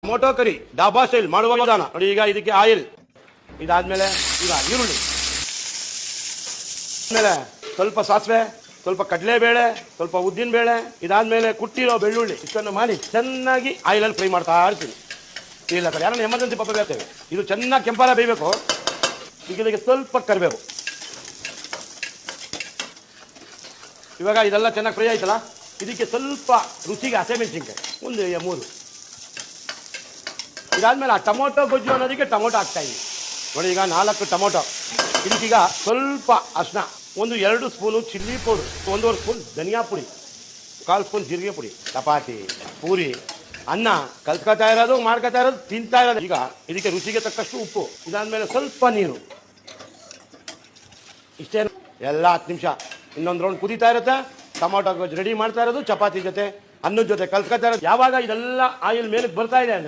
Tomato ಕರಿ dhaba style ಮಾಡುವ ವಿಧಾನ ನೋಡಿ. ಈಗ ಇದಕ್ಕೆ ಆಯಿಲ್, ಇದಾದ್ಮೇಲೆ ಈಗ ಈರುಳ್ಳಿ, ಆಮೇಲೆ ಸ್ವಲ್ಪ ಸಾಸಿವೆ, ಸ್ವಲ್ಪ ಕಡಲೆಬೇಳೆ, ಸ್ವಲ್ಪ ಉದ್ದಿನ ಬೇಳೆ, ಇದಾದ್ಮೇಲೆ ಕುಟ್ಟಿರೋ ಬೆಳ್ಳುಳ್ಳಿ, ಇಷ್ಟನ್ನು ಮಾಡಿ ಚೆನ್ನಾಗಿ ಆಯಿಲಲ್ಲಿ ಫ್ರೈ ಮಾಡ್ತಾ ಇರ್ತೀನಿ. ಇಲ್ಲ ಸರ್, ಯಾರನ್ನ ಎಮರ್ಜೆನ್ಸಿ ಪಪ್ಪ ಬೇಡ್ತೇವೆ. ಇದು ಚೆನ್ನಾಗಿ ಕೆಂಪಾರ ಬೇಯಬೇಕು. ಈಗ ಇದಕ್ಕೆ ಸ್ವಲ್ಪ ಕರಿಬೇವು. ಇವಾಗ ಇದೆಲ್ಲ ಚೆನ್ನಾಗಿ ಫ್ರೈ ಆಯ್ತಲ್ಲ, ಇದಕ್ಕೆ ಸ್ವಲ್ಪ ರುಚಿಗೆ ಹಸಿಮೆಣಸಿನ್ಕಾಯಿ ಒಂದು 3. ಇದಾದ್ಮೇಲೆ ಆ ಟೊಮೊಟೊ ಗೊಜ್ಜು ಅನ್ನೋದಕ್ಕೆ ಟೊಮೊಟೊ ಹಾಕ್ತಾ ಇದ್ದೀನಿ ನೋಡಿ. ಈಗ 4 ಟೊಮೊಟೊ. ಇದಕ್ಕೀಗ ಸ್ವಲ್ಪ ಅರಿಶಿನ, ಒಂದು 2 ಸ್ಪೂನು ಚಿಲ್ಲಿ ಪೌಡರ್, 1.5 ಸ್ಪೂನ್ ಧನಿಯಾ ಪುಡಿ, 1/4 ಸ್ಪೂನ್ ಜೀರಿಗೆ ಪುಡಿ. ಚಪಾತಿ, ಪೂರಿ, ಅನ್ನ ಕಲ್ಸ್ಕೊತಾ ಇರೋದು, ಮಾಡ್ಕೊತಾ ಇರೋದು, ತಿಂತಾ ಇರೋದು. ಈಗ ಇದಕ್ಕೆ ರುಚಿಗೆ ತಕ್ಕಷ್ಟು ಉಪ್ಪು, ಇದಾದ್ಮೇಲೆ ಸ್ವಲ್ಪ ನೀರು. ಇಷ್ಟೇ ಎಲ್ಲ 10 ನಿಮಿಷ ಇನ್ನೊಂದು ರೌಂಡ್ ಕುದೀತಾ ಇರುತ್ತೆ. ಟೊಮೊಟೊ ಗೊಜ್ಜು ರೆಡಿ ಮಾಡ್ತಾ ಇರೋದು, ಚಪಾತಿ ಜೊತೆ ಅನ್ನದ ಜೊತೆ ಕಲ್ಸ್ಕೊತಾ ಇರೋದು. ಯಾವಾಗ ಇದೆಲ್ಲ ಆಯಿಲ್ ಮೇಲಕ್ಕೆ ಬರ್ತಾ ಇದೆ ಅಂದರೆ